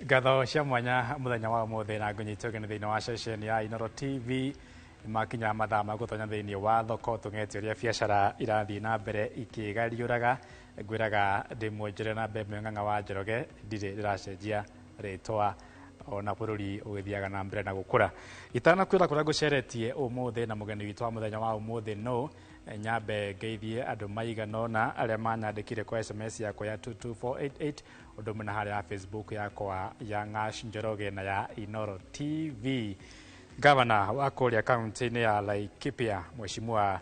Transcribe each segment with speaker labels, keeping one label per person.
Speaker 1: Gatho cia mwanya muthenya wa mothe na ngunyitogene thiini wa session ya Inooro TV makinya mathaa ma gutonya thiini wa thoko tungete uria biacara irathii na mbere ikigariuraga ngwiraga ndimwonjere na mbembe ng'ang'a wa Njoroge ndire ndiracenjia ritwa ona bururi ugithiaga na mbere na gukura itana kwira kuria guceretie umuthe na mugeni witu wa muthenya wa umuthe no nyambe ngeithie andu maiganona aria manandikire kwa SMS yakwa ya 22488 undu muna haria ya Facebook yakwa ya Ng'ash Njoroge na ya Inooro TV. Gavana wa kuria kaunti-ini ya Laikipia Mheshimiwa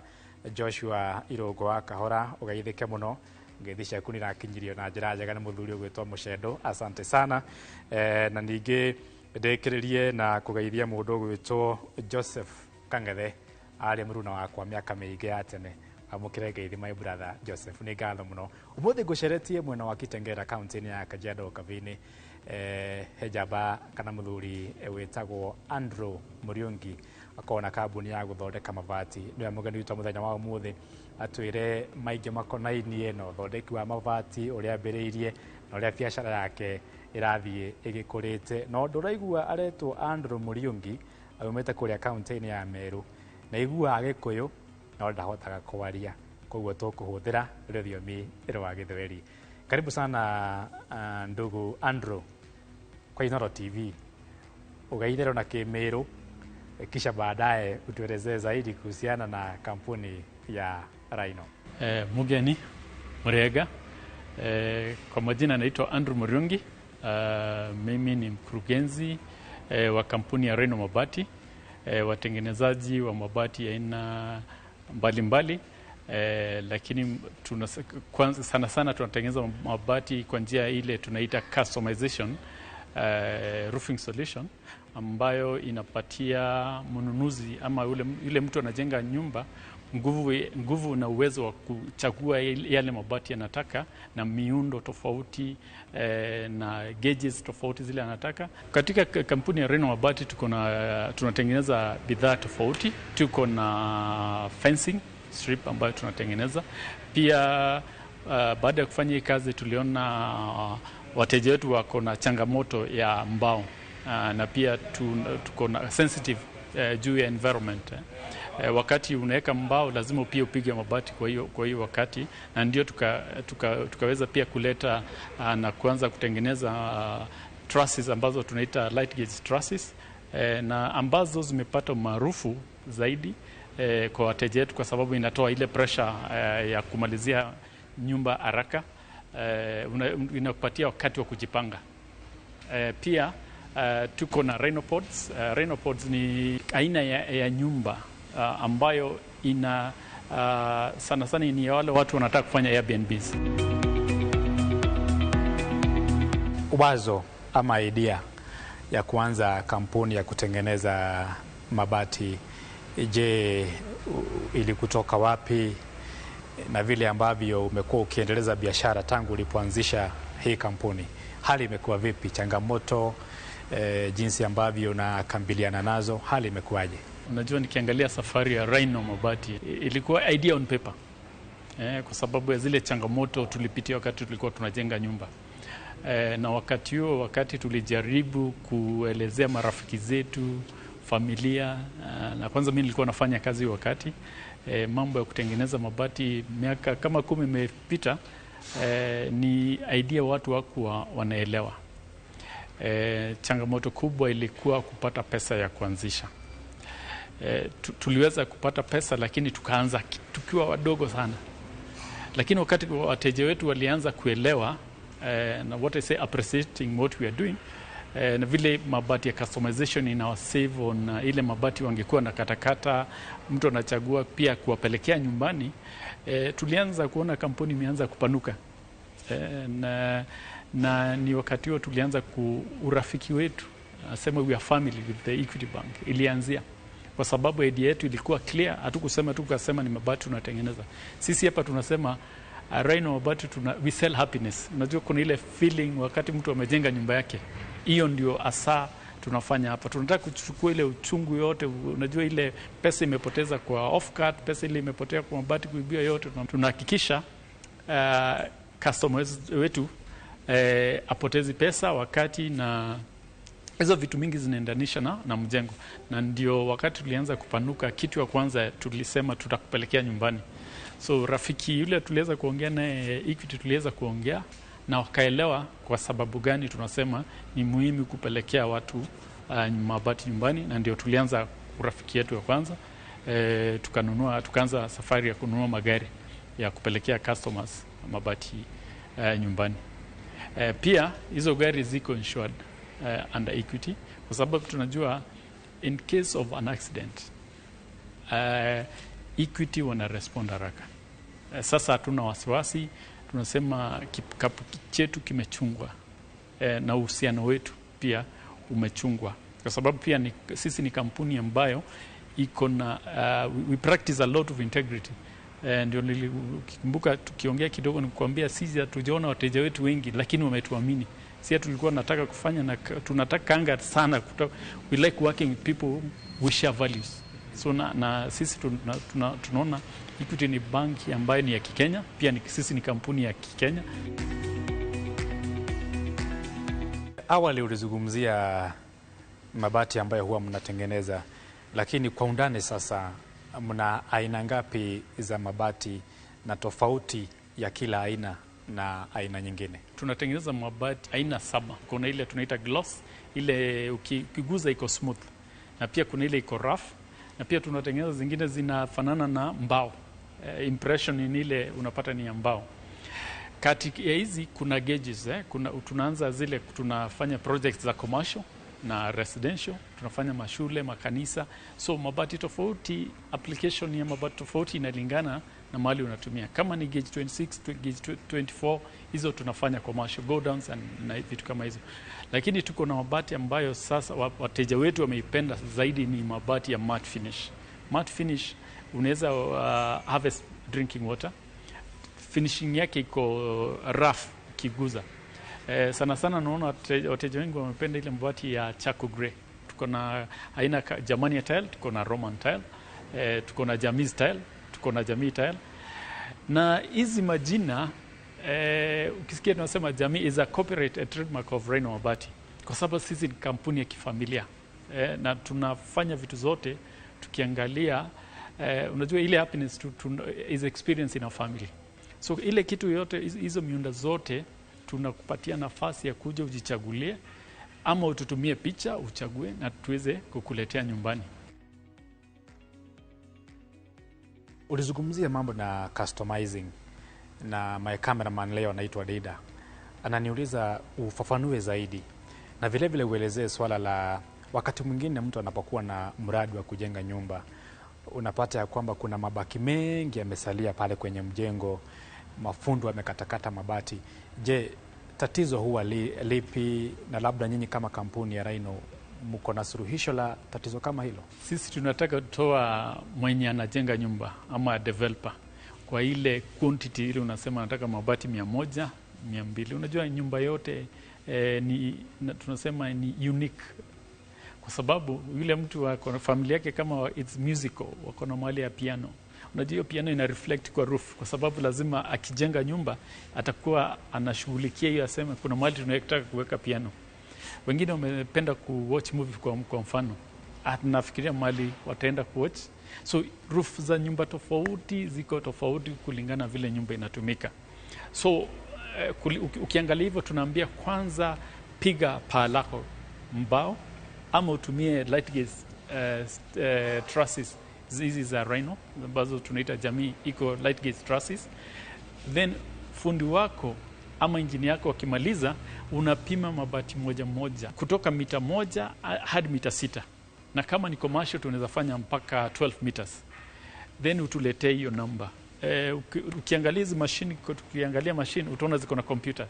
Speaker 1: Joshua Irungu wa Kahora ugeithike muno ngethi ciaku nirakinyirio na njira njega ni muthuri ugwitwa Mucendo, asante sana. Na ningi ndikiririe na kugeithia mundu ugwitwo Joseph Kangethe ari muruna wakwa miaka mingi ya tene amukire ngeithi my brother Joseph ni ngatho muno umuthi nguceretie mwena wa Kitengera kaunti-ini ya Kajiado Kavini hejaba kana muthuri witagwo Andrew Muriungi akona kambuni ya guthondeka mabati ni mugeni witu muthenya wa umuthi atwire maingi makonainie no thondeki wa mabati uria ambiriirie na uria biacara yake irathie igikurite no nduraigua aretwo Andrew Muriungi aumete kuria kaunti-ini ya Meru na igua agikuyu no ndahotaga kwaria koguo tukuhuthira rithiomi rwa Githweri. Karibu sana ndugu Andrew kwa Inooro TV. Ugaithero na Kimeru kisha baadaye utuelezee zaidi kuhusiana na kampuni ya Rhino.
Speaker 2: Mugeni Murega, kwa majina naitwa Andrew Muriungi. Mimi ni mkurugenzi wa kampuni ya Rhino Mabati, watengenezaji wa mabati ya aina mbalimbali, lakini sana sana tunatengeneza mabati kwa njia ile tunaita customization roofing solution, ambayo inapatia mnunuzi ama yule mtu anajenga nyumba nguvu na uwezo wa kuchagua yale mabati anataka na miundo tofauti na gauges tofauti zile anataka. Katika kampuni ya Rhino Mabati tunatengeneza bidhaa tofauti. Tuko na fencing strip ambayo tunatengeneza. Pia baada ya kufanya hii kazi tuliona wateja wetu wako na changamoto ya mbao na pia tuko na sensitive juu ya environment. Wakati unaweka mbao lazima pia upige mabati kwa hiyo wakati, na ndio tukaweza pia kuleta na kuanza kutengeneza trusses ambazo tunaita light gauge trusses na ambazo zimepata maarufu zaidi kwa wateja wetu kwa sababu inatoa ile pressure ya kumalizia nyumba haraka, inakupatia wakati wa kujipanga. Pia tuko na Rhino Pods. Rhino Pods ni aina ya nyumba ambayo ina sana sana ni wale watu wanataka kufanya Airbnbs.
Speaker 1: Wazo ama idea ya kuanza kampuni ya kutengeneza mabati, je, ili kutoka wapi na vile ambavyo umekuwa ukiendeleza biashara tangu ulipoanzisha hii kampuni, hali imekuwa vipi? Changamoto jinsi ambavyo unakambiliana nazo, hali imekuwaje?
Speaker 2: Unajua, nikiangalia safari ya Rhino Mabati ilikuwa idea on paper, kwa sababu ya zile changamoto tulipitia wakati tulikuwa tunajenga nyumba. Na wakati tulijaribu kuelezea marafiki zetu, familia, na kwanza mimi nilikuwa nafanya kazi wakati mambo ya kutengeneza mabati miaka kama 10 imepita, ni idea watu wako wanaelewa. Changamoto kubwa ilikuwa kupata pesa ya kuanzisha. Tuliweza kupata pesa lakini tukaanza tukiwa wadogo sana, lakini wakati wateja wetu walianza kuelewa na what I say appreciating what we are doing, na vile mabati ya customization ina save on ile mabati wangekuwa na katakata mtu anachagua pia kuwapelekea nyumbani, tulianza kuona kampuni imeanza kupanuka. Na ni wakati huo tulianza urafiki wetu, nasema we are family with the Equity Bank ilianzia, kwa sababu idea yetu ilikuwa clear. Hatukusema tukasema ni mabati tunatengeneza. Sisi hapa tunasema Rhino Mabati we sell happiness. Unajua kuna ile feeling wakati mtu amejenga nyumba yake, hiyo ndio asa tunafanya hapa. Tunataka kuchukua ile uchungu yote, unajua ile pesa imepoteza kwa off cut, pesa ile imepotea kwa mabati kuibia yote, tunahakikisha customers wetu apotezi pesa wakati, na hizo vitu mingi zinaendanisha na mjengo. Na ndio wakati tulianza kupanuka, kitu ya kwanza tulisema tutakupelekea nyumbani. So rafiki yule tuliweza kuongea naye Equity, tuliweza kuongea na wakaelewa kwa sababu gani tunasema ni muhimu kupelekea watu mabati nyumbani, na ndio tulianza urafiki yetu ya kwanza. Tukaanza safari ya kununua magari ya kupelekea customers mabati nyumbani. Pia hizo gari ziko insured under Equity, kwa sababu tunajua in case of an accident Equity wana respond haraka. Sasa hatuna wasiwasi, tunasema kikapu chetu kimechungwa, na uhusiano wetu pia umechungwa, kwa sababu pia sisi ni kampuni ambayo iko na we practice a lot of integrity. Ndio ukikumbuka tukiongea kidogo nikuambia sisi hatujaona wateja wetu wengi, lakini wametuamini. Sisi tulikuwa tunataka kufanya na tunataka sana we like working with people we share values. So na sisi tunaona Equity ni banki ambayo ni ya Kikenya, pia sisi ni kampuni ya Kikenya.
Speaker 1: Awali ulizungumzia mabati ambayo huwa mnatengeneza, lakini kwa undani sasa mna aina ngapi za mabati na tofauti ya kila aina na aina nyingine?
Speaker 2: Tunatengeneza mabati aina 7. Kuna ile tunaita gloss, ile ukiguza iko smooth. Na pia kuna ile iko rough, na pia tunatengeneza zingine zinafanana na mbao. Impression ni ile unapata ni ya mbao. Kati ya hizi kuna gauges, tunaanza zile tunafanya projects za commercial na residential, tunafanya mashule, makanisa. So mabati tofauti, application ya mabati tofauti inalingana na mahali unatumia. Kama ni gauge 26, gauge 24, hizo tunafanya commercial go downs na vitu kama hizo. Lakini tuko na mabati ambayo sasa wateja wetu wameipenda zaidi, ni mabati ya matte finish. Matte finish unaweza harvest drinking water. Finishing yake iko rough kiguza. Sana sana naona wateja wengi wamependa ile mabati ya charcoal grey. Tuko na aina Germania tile, tuko na Roman tile, tuko na Jamis tile, tuko na Jamii tile. Na hizi majina ukisikia tunasema Jamii is a copyright a trademark of Rhino Mabati, kwa sababu sisi ni kampuni ya kifamilia, na tunafanya vitu zote tukiangalia unajua ile happiness is experience in a family. So ile kitu yote hizo miunda zote tunakupatia nafasi ya kuja ujichagulie, ama ututumie picha uchague na tuweze kukuletea nyumbani.
Speaker 1: Ulizungumzia mambo na customizing, na my cameraman leo anaitwa Dida. Ananiuliza ufafanue zaidi, na vile vile uelezee swala la wakati mwingine mtu anapokuwa na mradi wa kujenga nyumba, unapata ya kwamba kuna mabaki mengi yamesalia pale kwenye mjengo, mafundo yamekatakata mabati. Je, tatizo huwa lipi, na labda nyinyi kama kampuni ya Rhino mko na suluhisho la tatizo kama hilo?
Speaker 2: Sisi tunataka kutoa mwenye anajenga nyumba ama developer kwa ile quantity ile unasema nataka mabati 100, 200. Unajua nyumba yote tunasema ni unique, kwa sababu yule mtu wako na familia yake kama it's musical, wako na mahali ya piano. Unajua hiyo piano ina reflect kwa roof, kwa sababu lazima akijenga nyumba atakuwa anashughulikia hiyo, aseme kuna mahali tunataka kuweka piano. Wengine wamependa kuwatch movie kwa mfano, nafikiria mahali wataenda kuwatch. So roof za nyumba tofauti ziko tofauti kulingana vile nyumba inatumika. So ukiangalia hivyo tunaambia kwanza piga paa lako mbao, ama utumie light gauge trusses hizi za Rhino ambazo tunaita Jamii iko light gauge trusses. Then fundi wako ama injini yako wakimaliza, unapima mabati moja moja kutoka mita 1 hadi mita 6, na kama ni commercial tunaweza fanya mpaka 12 meters. Then utuletee hiyo namba. Ukiangalia hizi machine, tukiangalia machine utaona ziko na computers.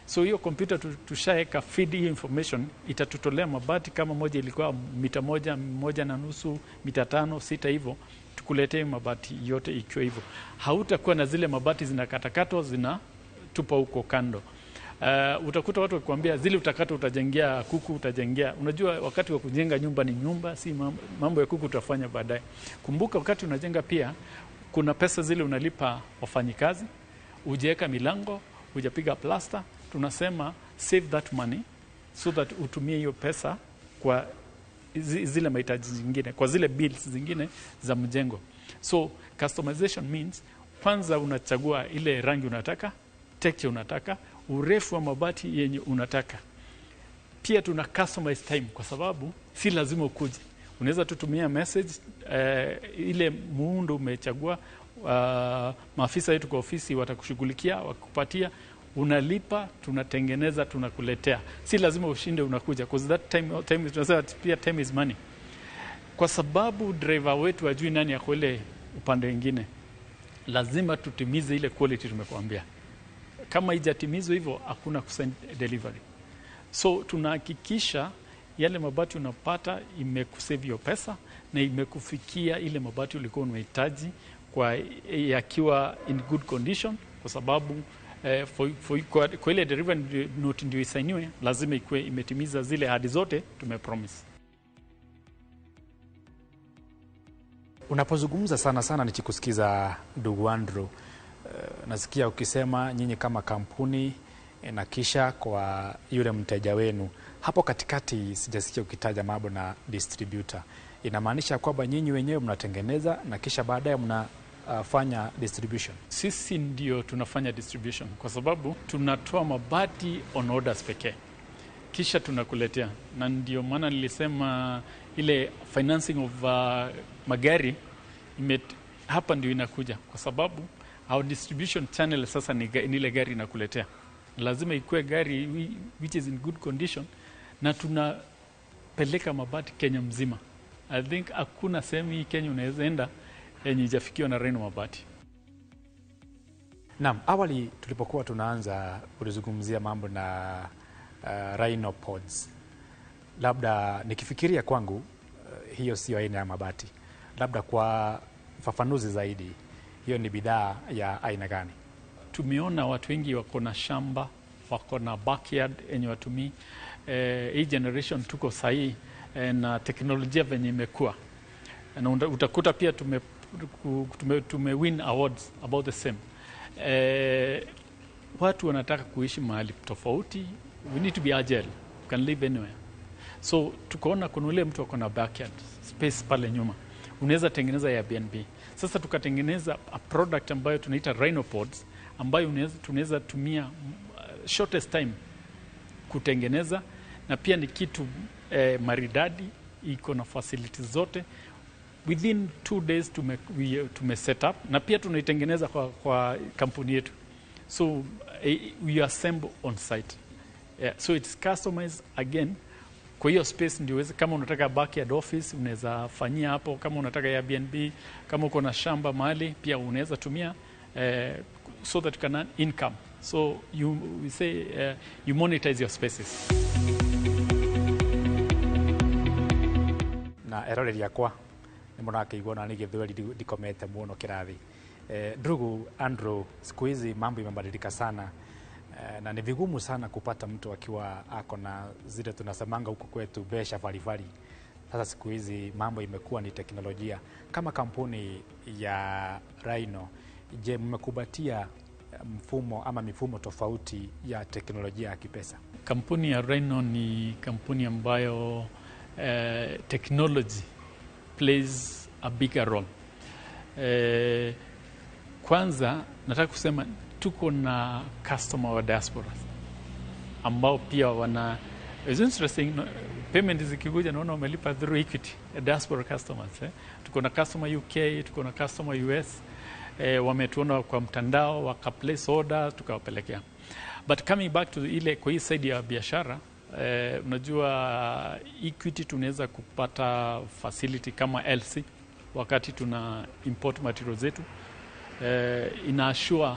Speaker 2: So hiyo computer tushaeka feed hiyo information, itatutolea mabati kama moja ilikuwa mita 1, 1.5, mita 5, 6 hivyo, tukuletee mabati yote ikiwa hivyo. Hautakuwa na zile mabati zinakatakatwa zinatupa huko kando. Utakuta watu wakikwambia zile utakata utajengea kuku, utajengea. Unajua wakati wa kujenga nyumba ni nyumba, si mambo ya kuku utafanya baadaye. Kumbuka wakati unajenga pia kuna pesa zile unalipa wafanyikazi, hujaweka milango, hujapiga plasta, tunasema save that money so that utumie hiyo pesa kwa zile mahitaji zingine, kwa zile bills zingine za mjengo. So customization means kwanza unachagua ile rangi unataka, texture unataka, urefu wa mabati yenye unataka. Pia tuna customize time kwa sababu si lazima ukuje. Unaweza tutumia message ile muundo umechagua, maafisa wetu kwa ofisi watakushughulikia, wakupatia, unalipa, tunatengeneza, tunakuletea. Si lazima ushinde unakuja, because that time tunasema pia time is money. Kwa sababu driver wetu hajui nani yako ile upande mwingine, lazima tutimize ile quality tumekuambia. Kama haijatimizwa hivyo hakuna kusend delivery. So tunahakikisha yale mabati unapata imekusave hiyo pesa na imekufikia ile mabati ulikuwa unahitaji kwa yakiwa in good condition, kwa sababu kwa ile delivery note ndio isainiwe, lazima ikuwe imetimiza zile ahadi zote tumepromise.
Speaker 1: Unapozungumza sana nikikusikiza ndugu Andrew, nasikia ukisema nyinyi kama kampuni na kisha kwa yule mteja wenu. Hapo katikati sijasikia ukitaja mambo na distributor. Inamaanisha kwamba nyinyi wenyewe mnatengeneza na kisha baadaye mnafanya distribution?
Speaker 2: Sisi ndio tunafanya distribution kwa sababu tunatoa mabati on orders pekee, kisha tunakuletea. Na ndio maana nilisema ile financing of magari hapa ndio inakuja, kwa sababu our distribution channel sasa ni ile gari inakuletea. Lazima ikuwe gari which is in good condition, na tunapeleka mabati Kenya mzima. I think hakuna sehemu hii Kenya unaweza enda yenye ijafikiwa na Rhino Mabati.
Speaker 1: Naam, awali tulipokuwa tunaanza ulizungumzia mambo na Rhino pods. Labda nikifikiria kwangu hiyo sio aina ya mabati. Labda kwa fafanuzi zaidi, hiyo ni bidhaa ya aina gani?
Speaker 2: Tumeona watu wengi wako na shamba, wako na backyard yenye watumii. Hii generation tuko sahi na teknolojia venye imekuwa. Na utakuta pia tume win awards about the same. Watu wanataka kuishi mahali tofauti. We need to be agile. You can live anywhere. So tukaona kuna ule mtu wako na backyard space pale nyuma, unaweza tengeneza Airbnb. Sasa tukatengeneza a product ambayo tunaita Rhino pods, ambayo tunaweza tumia shortest time kutengeneza, na pia ni kitu maridadi, iko na facilities zote. Within 2 days tume set up, na pia tunaitengeneza kwa kampuni yetu. So we assemble on site. So it's customized again. Kwa hiyo space ndio kama unataka backyard office unaweza fanyia hapo, kama unataka Airbnb, kama uko na shamba mahali pia unaweza tumia so that you can earn income. So we say you monetize your spaces.
Speaker 1: Na eroreri yakwa ni monake igona ni githweri dikomete muno kirathi. Ndugu Andrew, siku hizi mambo imebadilika sana. Na ni vigumu sana kupata mtu akiwa ako na zile tunasemanga huko kwetu besha valivali. Sasa siku hizi mambo imekuwa ni teknolojia. Kama kampuni ya Rhino, je, mmekubatia mfumo ama mifumo tofauti ya teknolojia ya kipesa?
Speaker 2: Kampuni ya Rhino ni kampuni ambayo technology plays a bigger role. Kwanza nataka kusema tuko na customer wa diaspora ambao pia wana, it's interesting, payment zikikuja naona wamelipa through Equity, diaspora customers. Tuko na customer UK, tuko na customer US, wametuona kwa mtandao waka place order tukawapelekea. But coming back to ile kwa hii side ya biashara, unajua Equity tunaweza kupata facility kama LC wakati tuna import materials zetu. Ina assure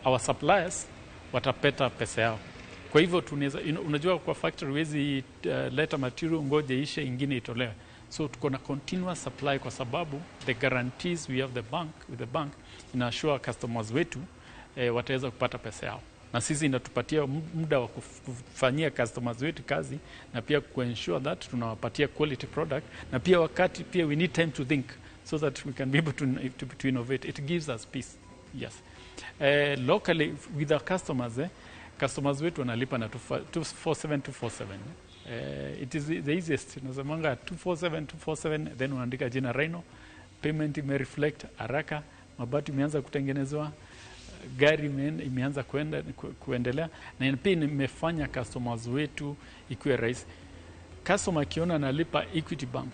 Speaker 2: our suppliers watapata pesa yao. Kwa hivyo tunaweza, unajua kwa factory wezi leta material ngoje ishe ingine itolewe. So tuko na continuous supply kwa sababu the guarantees we have with the bank ina assure customers wetu wataweza kupata pesa yao. Na sisi inatupatia muda wa kufanyia customers wetu kazi, na pia kuensure that tunawapatia quality product, na pia wakati pia we need time to think so that we can be able to innovate. It gives us peace. Yes. Locally with our customers, customers wetu wanalipa na 247247. It is the easiest. Nasemanga 247247, then unaandika jina Rhino, payment reflect haraka, mabati imeanza kutengenezwa, gari imeanza kuendelea, na pia nimefanya customers wetu ikuwe rahisi. Customer akiona analipa Equity Bank,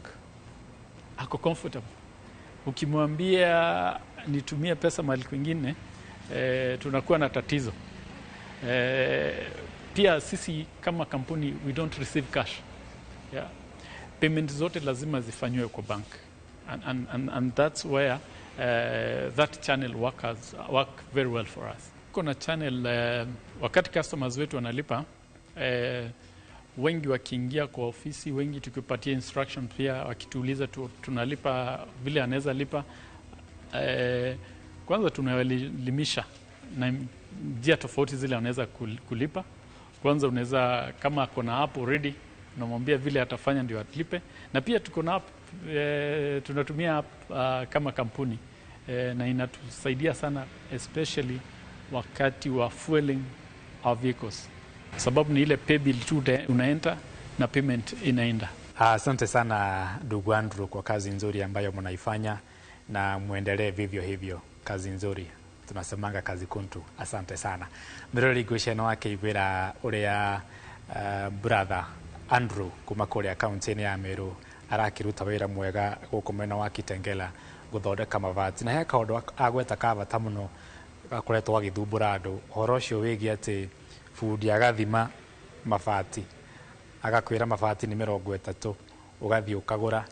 Speaker 2: ako comfortable. Ukimwambia nitumie pesa mahali kwingine, tunakuwa na tatizo. Pia sisi kama kampuni we don't receive cash. Yeah. Payment zote lazima zifanywe kwa bank. And that's where that channel work very well for us. Kuna channel wakati customers wetu wanalipa, wengi wakiingia kwa ofisi, wengi tukipatia instruction pia wakituuliza tunalipa vile anaweza lipa, kwanza tunaelimisha na njia tofauti zile anaweza kulipa. Kwanza unaweza kama kuna app already unamwambia vile atafanya ndio atlipe, na pia tuko na app, tunatumia app kama kampuni, na inatusaidia sana especially wakati wa fueling our vehicles, sababu ni ile pay bill tu unaenda na payment inaenda.
Speaker 1: Asante sana ndugu Andrew kwa kazi nzuri ambayo mnaifanya, na muendelee vivyo hivyo, kazi nzuri. Tunasemanga kazi kuntu. Asante sana. Mirori gwisheno wake igwira uria brother Andrew kuma kuria kaunti-inĩ ya Meru arakiruta wira mwega guku mwena wa Kitengela guthondeka mabati, na he kaundu agweta kabata muno gakoretwo agithumbura andu. Horo ucio wigi ati fundi agathima mabati, agakwira mabati ni 30, ugathii ukagura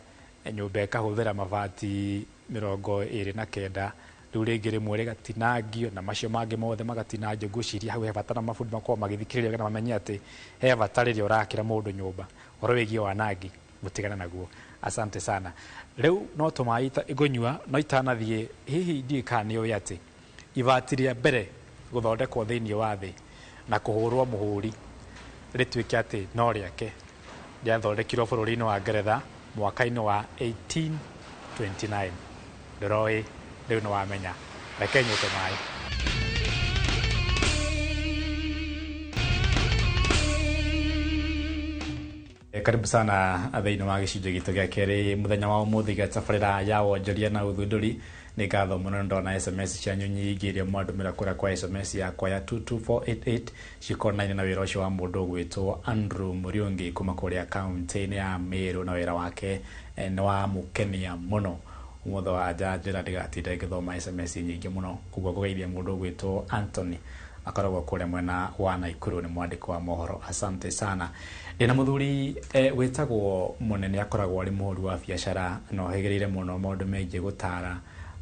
Speaker 1: nyumba ikahuthira mabati 29, riu ringi rimwe rigatinangio na macio mangi mothe magatinangio. Ngwiciria hau he bata na mabundi makorwo magithikiriria na mamenye ati he bata riria urakira mundu nyumba, horo wigi wanangi mutigana naguo. Asante sana. Riu no tumaita igunyua no itanathie hihi ndikani yo yati ibati ria mbere guthondekwo thiini wa thi na kuhurwo muhuri rituike ati no riake rĩathondekirwo bũrũri-inĩ wa Ngeretha mwaka-inĩ wa 1829. Ndoroi riu nĩ wamenya. Reke nyuke mai. Karibu sana thĩinĩ wa gĩcunjĩ gitũ gĩa kerĩ mũthenya wa ũmũthĩ gĩa tabarĩra ya wonjoria na ũthundũri. Nĩ ngatho mũno ndona SMS cianyu nyingĩ iria mwandũmĩra kũrĩa kwa SMS yakwa ya 22488 cikonainie na wĩra ũcio wa mũndũ ũgwĩtwo Andrew Muriungi kuma kũrĩa kaunti-inĩ ya Meru, na wĩra wake nĩ wa mũkenia mũno. Mũthĩ wa njĩra ndigatinde ngĩthoma SMS nyingĩ mũno, koguo kũgeithia mũndũ ũgwĩtwo Anthony akoragwo kũrĩa mwena wa Naikuru, nĩ mwandĩki wa mohoro. Asante sana. Ndĩna mũthuri wĩtagwo Mũnene, akoragwo arĩ mũhũri wa biacara na ohĩgĩrĩire mũno maũndũ megiĩ gũtara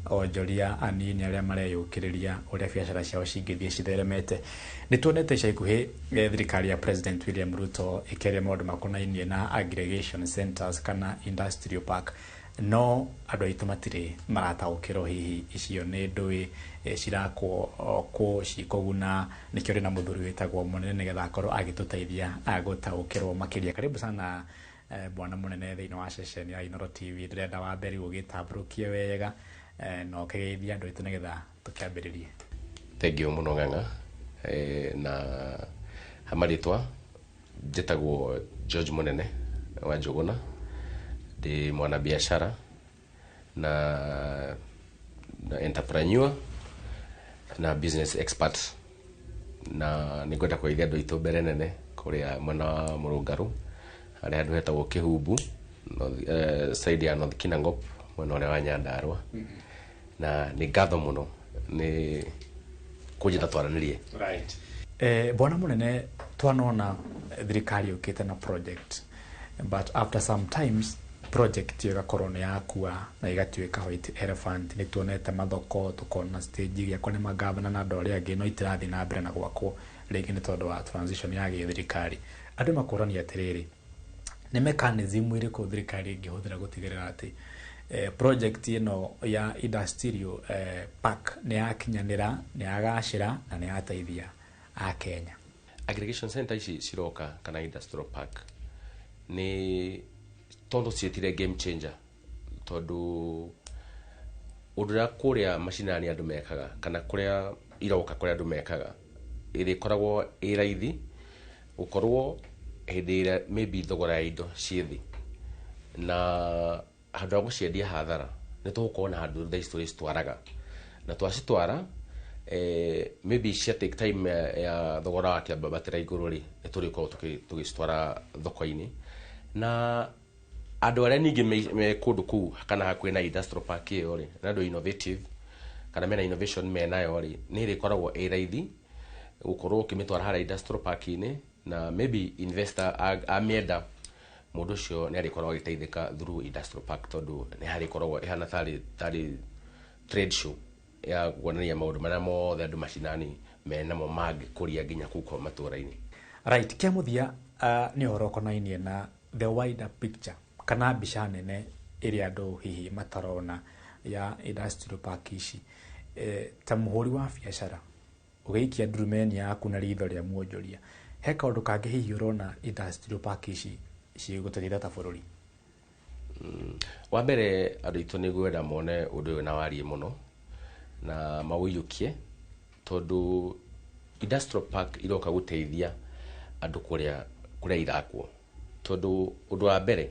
Speaker 1: onjoria anini arĩa mareyũkĩrĩria ũrĩa biacara ciao cingĩthiĩ citheremete. Nĩ tuonete ica ikuhĩ thirikari ya President William Ruto ĩkĩaria maũndũ makonainie na aggregation centers kana industrial park, no andũ aitũ matirĩ marataũkĩrwo hihi icio nĩ ndũĩ cirakwo cikũguna. Nĩkĩo rĩ na mũthuri wĩtagwo Mũnene nĩgetha akorwo agĩtũteithia gũtaũkĩrwo makĩria. Karibu sana bwana Mũnene thĩinĩ wa session ya Inooro TV. Ndĩrenda wa mbere gũgĩtambũrũkie wega na ũkĩgeithia andũ aitũ nĩgetha tũkĩambĩrĩrie.
Speaker 3: Thank you mũno Ng'ang'a. Na hamarĩtwa njĩtagwo George Mũnene wa Njũgũna, ndi mwana biashara na entrepreneur na business expert, na nĩngwenda kũgeithia andũ aitũ mbere nene kũrĩa mwena wa Mũrũngarũ harĩa handũ hetagwo Kĩhumbu, side ya North Kinangop, mwena ũrĩa wa Nyandarua. Na nĩ ngatho mũno nĩ kũnjĩta twaranĩrie.
Speaker 1: Right. Bwana Mũnene, twanona thirikari yũkĩte na project, but after some times project ĩgakorwo nĩ yakua na ĩgatuĩka white elephant. Nĩ tuonete mathoko, tukona stage gĩakwa nĩ magavana na andũ arĩa angĩ, no itirathiĩ na mbere na gwakwo rĩngĩ nĩ tondũ wa transition ya gĩthirikari. Andũ makũrania atĩrĩrĩ, nĩ mechanism ĩrĩkũ thirikari ĩngĩhũthĩra gũtigĩrĩra atĩ project ĩno ya industrial park nĩ yakinyanĩra, nĩ yagacĩra na nĩ yateithia a Kenya?
Speaker 3: Aggregation center ici ciroka kana industrial park nĩ tondu cietire game changer, tondu ũndũ ũrĩa kũrĩa macinani andũ mekaga kana kũrĩa iroka kũrĩa andũ mekaga ĩrĩkoragwo ĩ raithi gũkorwo hĩndĩ ĩrĩa maybe thogora ya indo ciĩ thĩ na handũ ha gũciendia hathara nĩ tũgũkorwo na handũ thaa ici tũrĩcitwaraga na twacitwara maybe cia take time ya thogora wa kĩambatĩra igũrũ rĩ nĩ tũrĩkorwo tũgĩcitwara thoko-inĩ na andũ arĩa ningĩ me kũndũ kũu kana hakuhĩ na industrial park ĩyo rĩ na andũ innovative kana mena innovation menayo rĩ nĩ ĩrĩkoragwo ĩ raithi gũkorwo ũkĩmĩtwara harĩa industrial park-inĩ na maybe investor amĩenda mũndũ ũcio nĩ arĩkoragwo agĩteithĩka through industrial park tondũ nĩ harĩkoragwo ĩhana tarĩ trade show ya kuonania maũndũ marĩa mothe andũ macinani menamo mangĩkũria nginya kũu kwa matũũra-inĩ.
Speaker 1: Right, kĩa mũthia nĩ ũhoro ũkonainie na the wider picture kana mbica nene ĩrĩa andũ hihi matarona ya industrial park ici. Ta mũhũri wa biacara ũgĩikia ndurumeni yaku na ritho rĩa muonjoria, he kaũndũ kangĩ hihi ũrona industrial park ici cigũtũteithia ta bũrũri?
Speaker 3: Wa mbere andũ aitũ nĩ ngwenda mone ũndũ ũyũ na wariĩ mũno na maũiyũkie tondũ industrial park iroka gũteithia andũ kũrĩa irakwo tondũ ũndũ wa mbere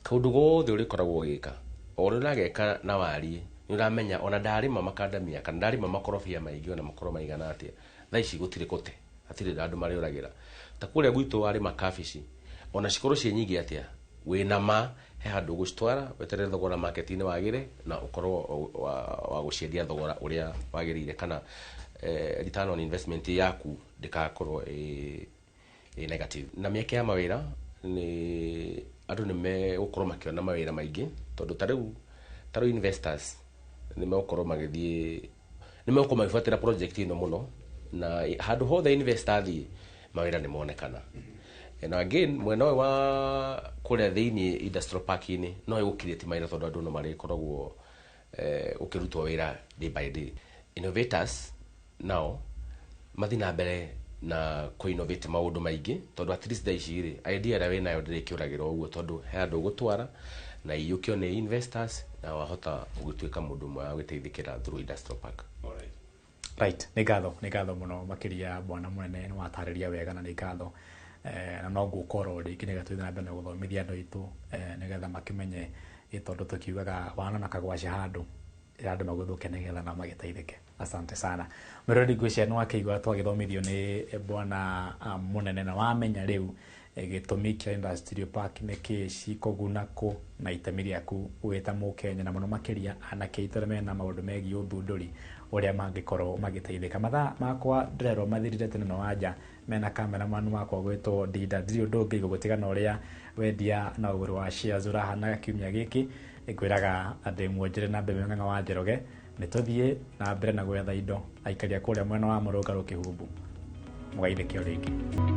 Speaker 3: kaũndũ gothe ũrĩkoragwo ũgĩka o ũrĩa ũrageka na wariĩ nĩ ũramenya ona ndarĩma makandamia kana ndarĩma makorobia maingĩ ona makorwo maigana atĩa thaa ici gũtirĩ gũte hatirĩ andũ marĩũragĩra ta kũrĩa gwitũ warĩma kabici ona cikorwo ciĩ nyingĩ atĩa wĩna ma he handũ gũcitwara weterere thogora market-inĩ wagĩre na ũkorwo wa gũciendia thogora ũrĩa wagĩrĩire kana return on investment yaku ndĩgakorwo ĩ negative. Na mĩeke ya mawĩra nĩ andũ nĩ megũkorwo makĩona mawĩra maingĩ tondũ ta rĩu investors nĩ megũkorwo magĩthiĩ nĩ megũkorwo magĩbuatĩra project ĩno mũno na handũ hothe investor athiĩ mawĩra nĩ monekana. And again mwena ũyũ wa kũrĩa thĩinĩ industrial park-inĩ no ĩgũkirĩti mawĩra tondũ andũ no marĩkoragwo ũkĩrutwo wĩra day by day. Innovators nao mathiĩ na mbere na kũ-innovate maũndũ maingĩ tondũ at least thaa ici rĩ idea ĩrĩa wĩnayo ndĩrĩkĩũragĩra ũguo tondũ he handũ ũgũtwara na iyũkio nĩ investors na wahota gũtuĩka mũndũ ũmwe wa gũteithĩkĩra through industrial park.
Speaker 1: Right, nĩ ngatho mũno makĩria bwana mũnene nĩ watarĩria wega na nĩ ngatho na no ngũkorwo rĩngĩ nĩ gatũthiĩ na mbere na gũthomithia andũ aitũ nĩgetha makĩmenye tondũ tũkiugaga wana na kagwacĩ handũ andũ magũthũke nĩgetha na magĩteithĩke. Asante sana. Mwerori ngwĩciria nĩ wakĩigua twagĩthomithio nĩ bwana mũnene na wamenya rĩu gĩtũmi kĩa industrial park nĩ kĩĩ cikũguna kũ na itemi rĩaku wĩta Mũkenya na mũno makĩria anake aitũ arĩa mena maũndũ megiĩ ũthundũri ũrĩa mangĩkorwo magĩteithĩka. Mathaa makwa ndĩrerwo mathirire tene na wanja mena cameraman wakwa gwĩtwo Ndinda ndirĩ ũndũ ũngĩ gũgũtigana ũrĩa wendia na ũgũri wa shares ũrahana kiumia gĩkĩ ngwĩraga andĩ muonjere na mbere Ng'ang'a wa Njoroge nĩ tũthiĩ na mbere na gwetha indo aikaria kũrĩa mwena wa Mũrũngarũ Kĩhumbu mũgaithĩke o rĩngĩ.